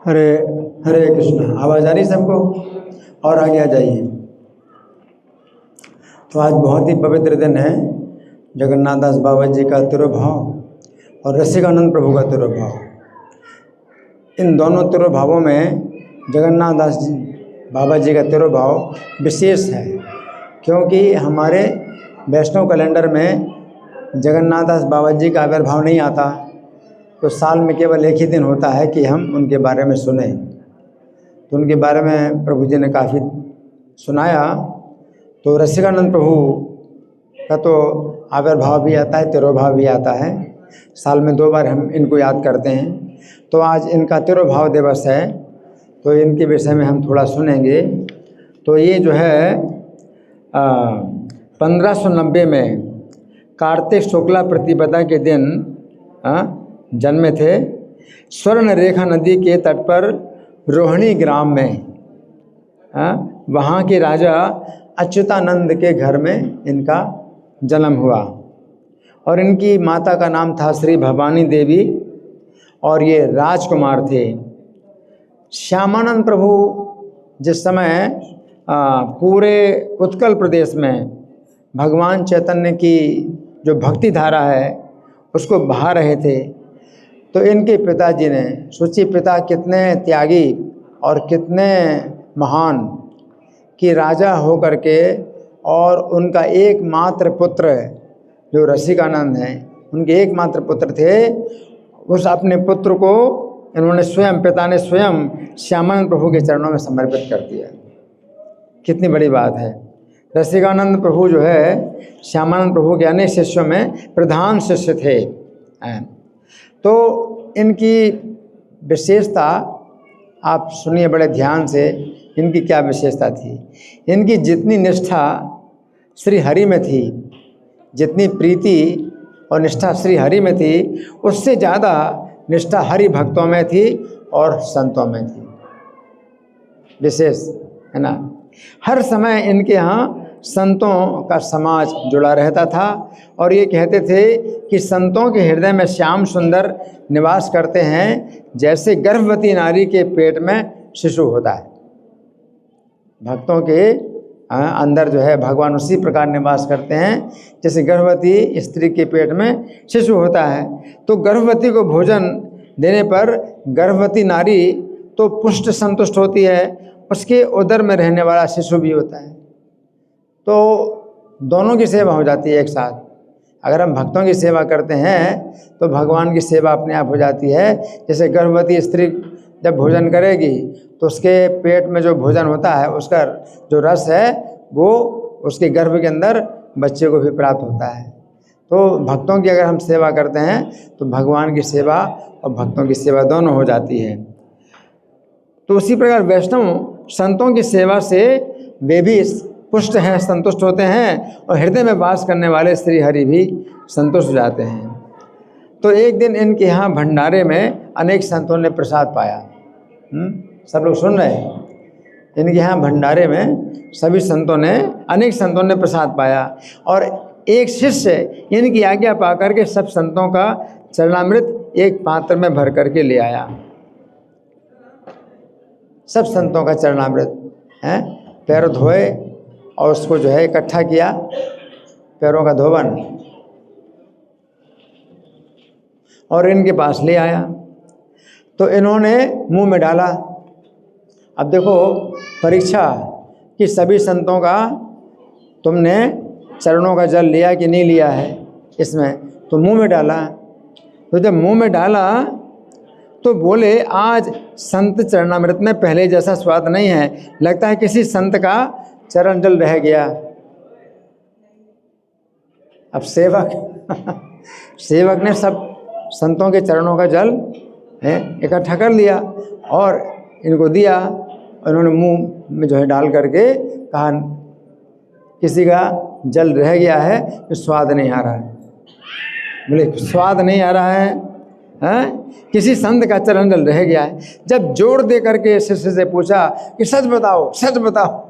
हरे हरे कृष्ण। आवाज़ आ रही सबको? और आगे आ जाइए। तो आज बहुत ही पवित्र दिन है, जगन्नाथ दास बाबा जी का तिरुभाव और रसिकानंद प्रभु का तिरुभाव। इन दोनों तिरुभावों में जगन्नाथ दास जी बाबा जी का तिरुभाव विशेष है, क्योंकि हमारे वैष्णव कैलेंडर में जगन्नाथ दास बाबा जी का आविर्भाव नहीं आता, तो साल में केवल एक ही दिन होता है कि हम उनके बारे में सुने। तो उनके बारे में प्रभु जी ने काफ़ी सुनाया। तो रसिकानंद प्रभु का तो आविर्भाव भी आता है, तिरुभाव भी आता है। साल में 2 बार हम इनको याद करते हैं। तो आज इनका तिरुभाव दिवस है, तो इनके विषय में हम थोड़ा सुनेंगे। तो ये जो है 1590 में कार्तिक शुक्ला प्रतिपदा के दिन जन्मे थे। स्वर्ण रेखा नदी के तट पर रोहिणी ग्राम में वहाँ के राजा अच्युतानंद के घर में इनका जन्म हुआ। और इनकी माता का नाम था श्री भवानी देवी, और ये राजकुमार थे। श्यामानंद प्रभु जिस समय पूरे उत्कल प्रदेश में भगवान चैतन्य की जो भक्ति धारा है उसको बहा रहे थे, तो इनके पिताजी ने सोची पिता कितने त्यागी और कितने महान कि राजा हो करके, और उनका एकमात्र पुत्र जो रसिकानंद हैं, उनके एकमात्र पुत्र थे, उस अपने पुत्र को इन्होंने स्वयं, पिता ने स्वयं श्यामानंद प्रभु के चरणों में समर्पित कर दिया। कितनी बड़ी बात है। रसिकानंद प्रभु जो है श्यामानंद प्रभु के अनेक शिष्यों में प्रधान शिष्य थे। तो इनकी विशेषता आप सुनिए बड़े ध्यान से। इनकी क्या विशेषता थी? इनकी जितनी निष्ठा श्री हरि में थी, जितनी प्रीति और निष्ठा श्री हरि में थी, उससे ज़्यादा निष्ठा हरि भक्तों में थी और संतों में थी। विशेष है ना। हर समय इनके यहाँ संतों का समाज जुड़ा रहता था, और ये कहते थे कि संतों के हृदय में श्याम सुंदर निवास करते हैं, जैसे गर्भवती नारी के पेट में शिशु होता है। भक्तों के अंदर जो है भगवान उसी प्रकार निवास करते हैं जैसे गर्भवती स्त्री के पेट में शिशु होता है। तो गर्भवती को भोजन देने पर गर्भवती नारी तो पुष्ट संतुष्ट होती है, उसके उदर में रहने वाला शिशु भी होता है। तो दोनों की सेवा हो जाती है एक साथ। अगर हम भक्तों की सेवा करते हैं तो भगवान की सेवा अपने आप हो जाती है। जैसे गर्भवती स्त्री जब भोजन करेगी तो उसके पेट में जो भोजन होता है, उसका जो रस है वो उसके गर्भ के अंदर बच्चे को भी प्राप्त होता है। तो भक्तों की अगर हम सेवा करते हैं तो भगवान की सेवा और भक्तों की सेवा दोनों हो जाती है। तो उसी प्रकार वैष्णव संतों की सेवा से वे भी पुष्ट हैं, संतुष्ट होते हैं, और हृदय में वास करने वाले श्री हरि भी संतुष्ट हो जाते हैं। तो एक दिन इनके यहाँ भंडारे में अनेक संतों ने प्रसाद पाया। सब लोग सुन रहे हैं? इनके यहाँ भंडारे में सभी संतों ने, अनेक संतों ने प्रसाद पाया, और एक शिष्य इनकी आज्ञा पा करके सब संतों का चरणामृत एक पात्र में भर करके ले आया। सब संतों का चरणामृत है, पैर धोए और उसको जो है इकट्ठा किया, पैरों का धोवन, और इनके पास ले आया। तो इन्होंने मुंह में डाला। अब देखो परीक्षा कि सभी संतों का तुमने चरणों का जल लिया कि नहीं लिया है, इसमें तो मुंह में डाला। तो जब मुंह में डाला तो बोले आज संत चरणामृत में पहले जैसा स्वाद नहीं है, लगता है किसी संत का चरण जल रह गया। अब सेवक ने सब संतों के चरणों का जल इकट्ठा कर लिया और इनको दिया। उन्होंने मुंह में जो है डाल करके कहा किसी का जल रह गया है तो स्वाद नहीं आ रहा है। बोले स्वाद नहीं आ रहा है, किसी संत का चरण जल रह गया है। जब जोर दे करके शिष्य से पूछा कि सच बताओ, सच बताओ।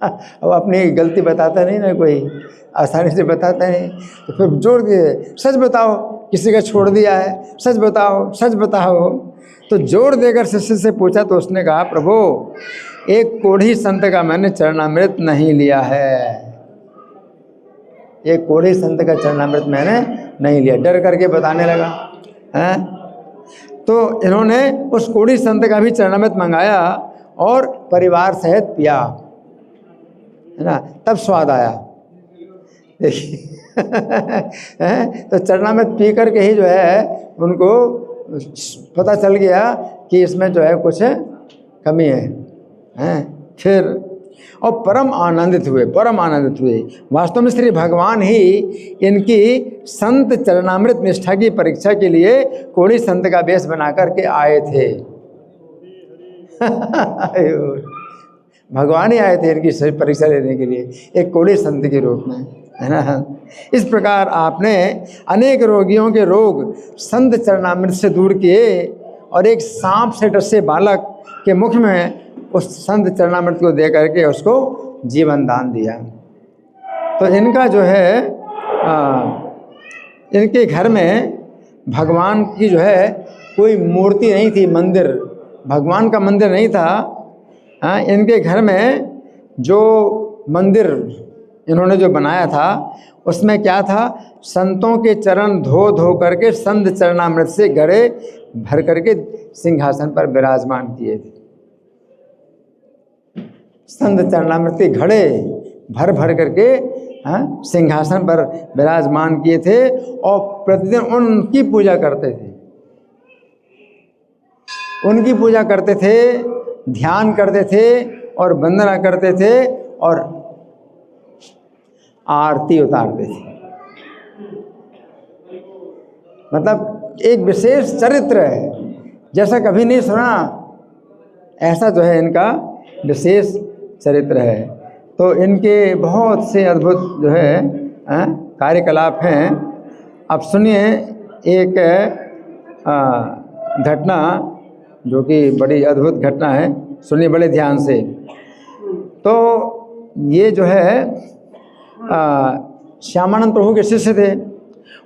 अब अपनी गलती बताता नहीं ना, कोई आसानी से बताता नहीं, तो फिर जोर दिए सच बताओ, किसी का छोड़ दिया है, सच बताओ, सच बताओ। तो जोर देकर शिष्य से पूछा तो उसने कहा, प्रभु एक कोढ़ी संत का मैंने चरणामृत नहीं लिया है, एक कोढ़ी संत का चरणामृत मैंने नहीं लिया, डर करके बताने लगा है। तो इन्होंने उस कोढ़ी संत का भी चरणामृत मंगाया और परिवार सहित पिया, है ना, तब स्वाद आया। देखिए तो चरणामृत पी करके ही जो है उनको पता चल गया कि इसमें जो है कुछ कमी है। फिर और परम आनंदित हुए, परम आनंदित हुए। वास्तव में श्री भगवान ही इनकी संत चरणामृत निष्ठा की परीक्षा के लिए कोढ़ी संत का वेश बना करके आए थे। भगवान ही आए थे इनकी परीक्षा लेने के लिए एक कोढ़ी संत के रूप में, है ना। इस प्रकार आपने अनेक रोगियों के रोग संत चरणामृत से दूर किए और एक सांप से डसे बालक के मुख में उस संत चरणामृत को दे करके उसको जीवन दान दिया। तो इनका जो है इनके घर में भगवान की जो है कोई मूर्ति नहीं थी, मंदिर, भगवान का मंदिर नहीं था। इनके घर में जो मंदिर इन्होंने जो बनाया था उसमें क्या था, संतों के चरण धो धो करके संत चरणामृत से गड़े भर करके सिंहासन पर विराजमान किए थे। संत चरणामृत के घड़े भर भर करके सिंहासन पर विराजमान किए थे और प्रतिदिन उनकी पूजा करते थे, उनकी पूजा करते थे, ध्यान करते थे और वंदना करते थे और आरती उतारते थे। मतलब एक विशेष चरित्र है, जैसा कभी नहीं सुना, ऐसा जो है इनका विशेष चरित्र है। तो इनके बहुत से अद्भुत जो है कार्यकलाप हैं। अब सुनिए एक घटना जो कि बड़ी अद्भुत घटना है, सुनिए बड़े ध्यान से। तो ये जो है श्यामानंद प्रभु के शिष्य थे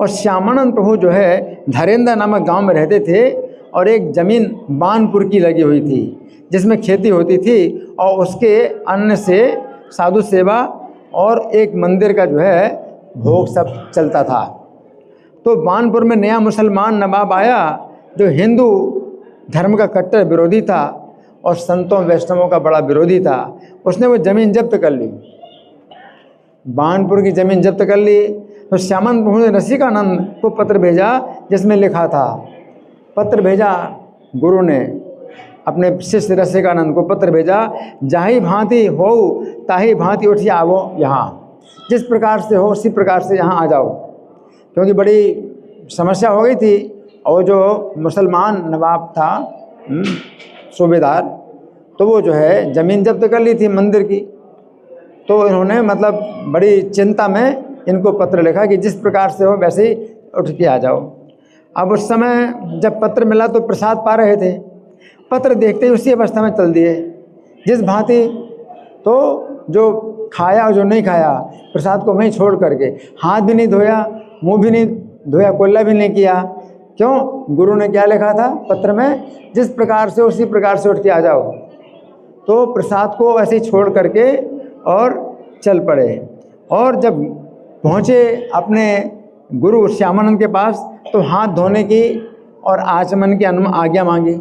और श्यामानंद प्रभु जो है धरेंद्र नामक गांव में रहते थे और एक ज़मीन बानपुर की लगी हुई थी जिसमें खेती होती थी और उसके अन्न से साधु सेवा और एक मंदिर का जो है भोग सब चलता था। तो बानपुर में नया मुसलमान नवाब आया जो हिंदू धर्म का कट्टर विरोधी था और संतों वैष्णवों का बड़ा विरोधी था। उसने वो ज़मीन जब्त कर ली, बानपुर की ज़मीन जब्त कर ली। तो श्यामानंद प्रभु ने रसिकानंद को पत्र भेजा जिसमें लिखा था, पत्र भेजा गुरु ने अपने शिष्य रसिकानंद को पत्र भेजा, जाही भांति हो ताही भांति उठी आवो यहाँ, जिस प्रकार से हो उसी प्रकार से यहाँ आ जाओ। क्योंकि बड़ी समस्या हो गई थी और जो मुसलमान नवाब था सूबेदार, तो वो जो है ज़मीन जब्त कर ली थी मंदिर की। तो इन्होंने मतलब बड़ी चिंता में इनको पत्र लिखा कि जिस प्रकार से हो वैसे ही उठ के आ जाओ। अब उस समय जब पत्र मिला तो प्रसाद पा रहे थे, पत्र देखते ही उसी अवस्था में चल दिए जिस भांति। तो जो खाया और जो नहीं खाया प्रसाद को वहीं छोड़ करके, हाथ भी नहीं धोया, मुंह भी नहीं धोया, कुल्ला भी नहीं किया। क्यों? गुरु ने क्या लिखा था पत्र में, जिस प्रकार से उसी प्रकार से उठ के आ जाओ। तो प्रसाद को ऐसे ही छोड़ करके और चल पड़े। और जब पहुँचे अपने गुरु श्यामानंद के पास तो हाथ धोने की और आचमन की आज्ञा मांगी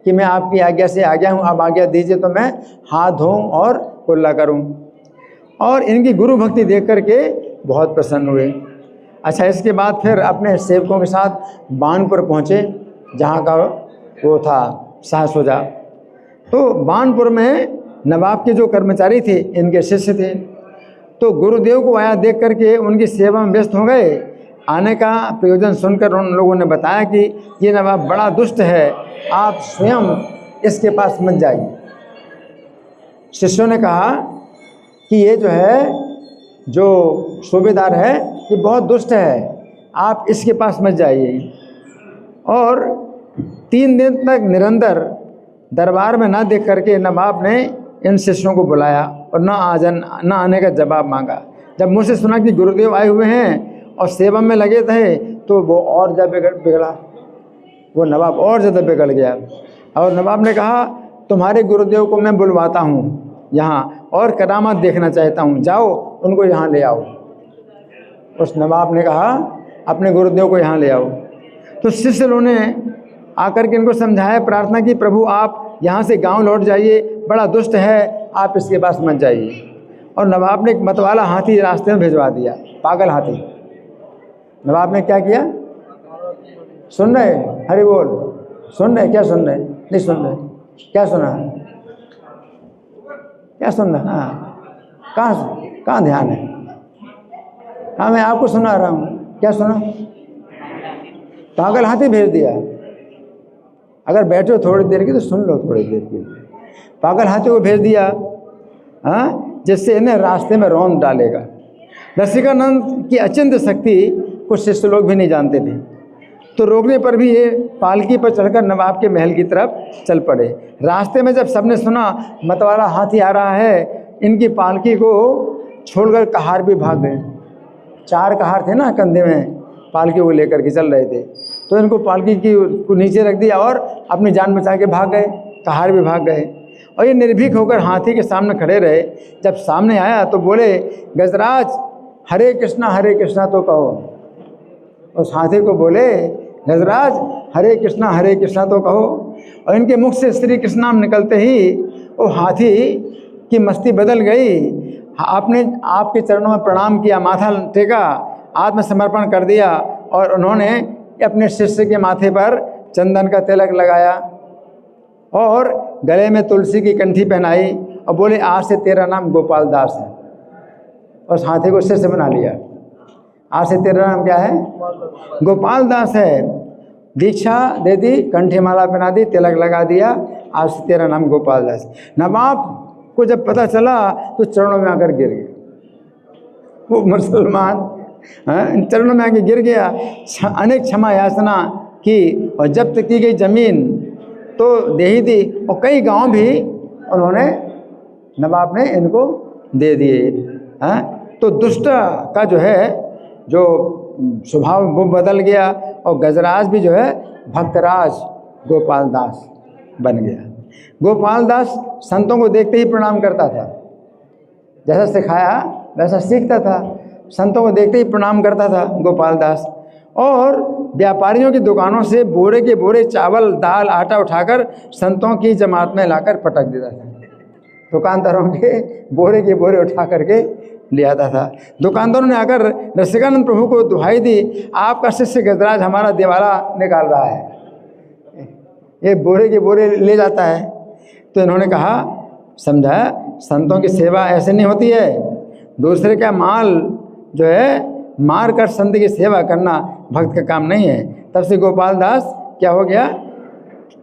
कि मैं आपकी आज्ञा से आ गया हूँ, आप आज्ञा दीजिए तो मैं हाथ धोऊं और कुल्ला करूं। और इनकी गुरु भक्ति देख करके बहुत प्रसन्न हुए। अच्छा, इसके बाद फिर अपने सेवकों के साथ बानपुर पहुँचे जहाँ का वो था शाहसुजा। तो बानपुर में नवाब के जो कर्मचारी थे इनके शिष्य थे। तो गुरुदेव को आया देख करके उनकी सेवा में व्यस्त हो गए। आने का प्रयोजन सुनकर उन लोगों ने बताया कि ये नवाब बड़ा दुष्ट है, आप स्वयं इसके पास मत जाइए। शिष्यों ने कहा कि ये जो है जो सूबेदार है ये बहुत दुष्ट है, आप इसके पास मत जाइए। और 3 दिन तक निरंतर दरबार में ना देख करके नवाब ने इन शिष्यों को बुलाया और ना आने का जवाब मांगा। जब मुझसे सुना कि गुरुदेव आए हुए हैं और सेवा में लगे थे तो वो और जब बिगड़ा। वो नवाब और ज़्यादा बिगड़ गया और नवाब ने कहा तुम्हारे गुरुदेव को मैं बुलवाता हूँ यहाँ और करामात देखना चाहता हूँ, जाओ उनको यहाँ ले आओ। उस नवाब ने कहा अपने गुरुदेव को यहाँ ले आओ। तो शिष्य ने आकर के इनको समझाया, प्रार्थना की, प्रभु आप यहाँ से गांव लौट जाइए, बड़ा दुष्ट है, आप इसके पास मत जाइए। और नवाब ने एक मतवाला हाथी रास्ते में भिजवा दिया, पागल हाथी। नवाब ने क्या किया? सुन रहे? हरि बोल। सुन रहे? क्या सुन रहे? नहीं सुन रहे? क्या सुना? क्या सुन रहा? हाँ, कहाँ ध्यान है? हाँ, मैं आपको सुना रहा हूँ। क्या सुना? पागल हाथी भेज दिया। अगर बैठे हो थोड़ी देर की तो सुन लो, थोड़ी देर की। पागल हाथी को भेज दिया, हाँ, जिससे इन्हें रास्ते में रौंद डालेगा। रसिकानंद की अचिंत्य शक्ति कुछ शिष्य लोग भी नहीं जानते थे, तो रोकने पर भी ये पालकी पर चढ़कर नवाब के महल की तरफ चल पड़े। रास्ते में जब सबने सुना मतवाला हाथी आ रहा है, इनकी पालकी को छोड़कर कहार भी भाग गए। 4 कहार थे ना कंधे में, पालकी को लेकर के चल रहे थे, तो इनको पालकी को नीचे रख दिया और अपनी जान बचा के भाग गए। कहार भी भाग गए और ये निर्भीक होकर हाथी के सामने खड़े रहे। जब सामने आया तो बोले, गजराज हरे कृष्णा तो कहो। उस हाथी को बोले, गजराज हरे कृष्णा तो कहो। और इनके मुख से श्री कृष्ण नाम निकलते ही वो हाथी की मस्ती बदल गई। आपने आपके चरणों में प्रणाम किया, माथा टेका, आत्मसमर्पण कर दिया और उन्होंने अपने शिष्य के माथे पर चंदन का तिलक लगाया और गले में तुलसी की कंठी पहनाई और बोले, आज से तेरा नाम गोपाल दास है। और उस हाथी को शिष्य बना लिया। आज से तेरा नाम क्या है? गोपाल दास है। दीक्षा दे दी, कंठी माला पहना दी, तिलक लगा दिया, आज से तेरा नाम गोपाल दास। नवाब को जब पता चला तो चरणों में आकर गिर गया। वो मुसलमान चरणों में आके गिर गया, अनेक क्षमा याचना की और जब्त की गई जमीन तो दे ही दी और कई गांव भी उन्होंने, नवाब ने इनको दे दिए। तो दुष्ट का जो है जो स्वभाव वो बदल गया और गजराज भी जो है भक्तराज गोपाल दास बन गया। गोपाल दास संतों को देखते ही प्रणाम करता था, जैसा सिखाया वैसा सीखता था। संतों को देखते ही प्रणाम करता था गोपाल दास। और व्यापारियों की दुकानों से बोरे के बोरे चावल दाल आटा उठाकर संतों की जमात में लाकर पटक देता था। दुकानदारों के बोरे के बोरे उठा करके ले आता था। दुकानदारों ने आकर रसिकानंद प्रभु को दुहाई दी, आपका शिष्य गजराज हमारा दिवाला निकाल रहा है, ये बोरे के बोरे ले जाता है। तो इन्होंने कहा, समझाया, संतों की सेवा ऐसे नहीं होती है। दूसरे का माल जो है मार कर संत की सेवा करना भक्त का काम नहीं है। तब से गोपाल दास क्या हो गया,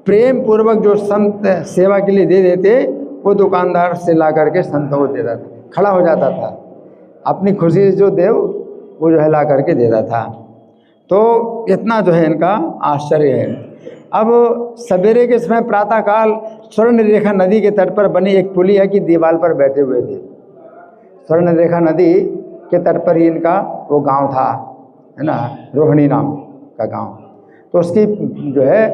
प्रेम पूर्वक जो संत सेवा के लिए दे देते वो दुकानदार से ला करके संतों को देता था, खड़ा हो जाता था, अपनी खुशी से जो देव वो जो है ला करके देता था। तो इतना जो है इनका आश्चर्य है। अब सवेरे के समय प्रातःकाल स्वर्ण रेखा नदी के तट पर बनी एक पुलिया की दीवार पर बैठे हुए थे। स्वर्ण रेखा नदी के तट पर ही इनका वो गांव था, है ना, रोहिणी नाम का गांव। तो उसकी जो है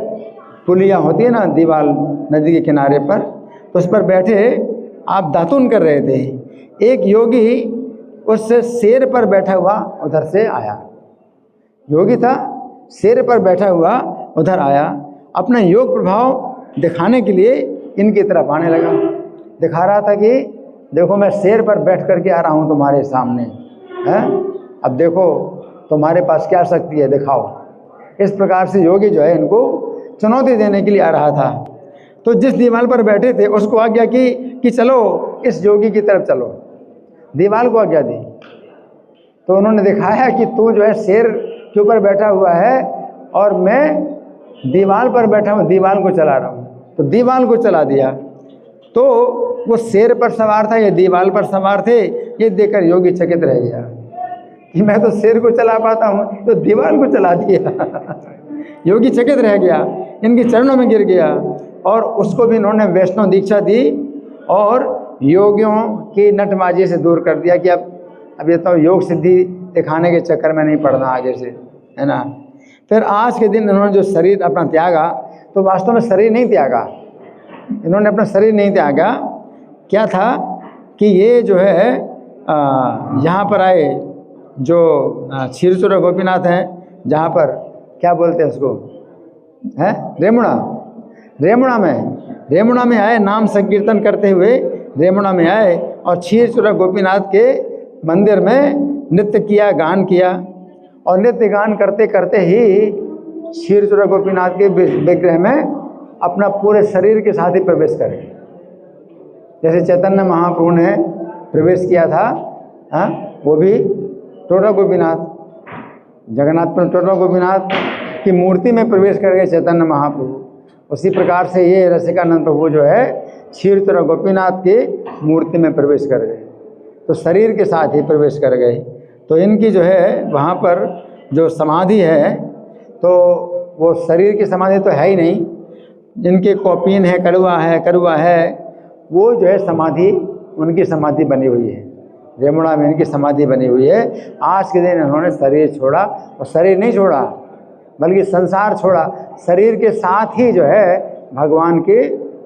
पुलिया होती है ना दीवार नदी के किनारे पर, तो उस पर बैठे आप दातुन कर रहे थे। एक योगी उस शेर पर बैठा हुआ उधर से आया। योगी था, शेर पर बैठा हुआ उधर आया, अपना योग प्रभाव दिखाने के लिए इनकी तरफ आने लगा। दिखा रहा था कि देखो मैं शेर पर बैठ करके आ रहा हूँ तुम्हारे सामने, है, अब देखो तुम्हारे पास क्या शक्ति है, दिखाओ। इस प्रकार से योगी जो है इनको चुनौती देने के लिए आ रहा था। तो जिस दीवार पर बैठे थे उसको आज्ञा की कि चलो इस योगी की तरफ चलो, दीवार को आज्ञा दी। तो उन्होंने दिखाया कि तू जो है शेर के ऊपर बैठा हुआ है और मैं दीवार पर बैठा हूँ, दीवार को चला रहा हूँ। तो दीवार को चला दिया। तो वो शेर पर सवार था, ये दीवार पर सवार थे। ये देखकर योगी चकित रह गया कि मैं तो शेर को चला पाता हूँ, तो दीवार को चला दिया। योगी चकित रह गया, इनके चरणों में गिर गया और उसको भी इन्होंने वैष्णव दीक्षा दी और योगियों की नटबाजी से दूर कर दिया कि अब ये तो योग सिद्धि दिखाने के चक्कर में नहीं पड़ना आगे से, है ना। फिर आज के दिन इन्होंने जो शरीर अपना त्यागा, तो वास्तव में शरीर नहीं त्यागा, इन्होंने अपना शरीर नहीं त्यागा। क्या था कि ये जो है यहाँ पर आए, जो क्षीरचोरा गोपीनाथ हैं, जहाँ पर क्या बोलते हैं उसको, है रेमुणा में आए, नाम संकीर्तन करते हुए रेमुणा में आए और क्षीरचोरा गोपीनाथ के मंदिर में नृत्य किया, गान किया। और नृत्य गान करते करते ही क्षीरचोरा गोपीनाथ के विग्रह में अपना पूरे शरीर के साथ ही प्रवेश करें, जैसे चैतन्य महाप्रभु ने प्रवेश किया था। हाँ, वो भी टोटा गोपीनाथ, जगन्नाथ पर टोटा गोपीनाथ की मूर्ति में प्रवेश कर गए चैतन्य महाप्रभु। उसी प्रकार से ये रसिकानंद प्रभु जो है क्षीरचोरा गोपीनाथ की मूर्ति में प्रवेश कर गए, तो शरीर के साथ ही प्रवेश कर गए। तो इनकी जो है वहाँ पर जो समाधि है, तो वो शरीर की समाधि तो है ही नहीं, जिनके कौपीन है, कड़वा है, वो जो है समाधि, उनकी समाधि बनी हुई है, रेमुणा में इनकी समाधि बनी हुई है। आज के दिन इन्होंने शरीर छोड़ा, और शरीर नहीं छोड़ा बल्कि संसार छोड़ा, शरीर के साथ ही जो है भगवान के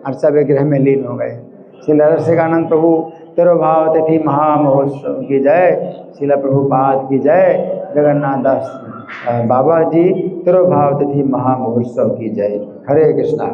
अर्चा विग्रह में लीन हो गए। श्री रसिकानंद प्रभु तिरुभाव तिथि महामहोत्सव की जय, श्रील प्रभुपाद की जय, जगन्नाथ दास बाबा जी तिरुभाव तिथि महामहोत्सव की जय। हरे कृष्णा।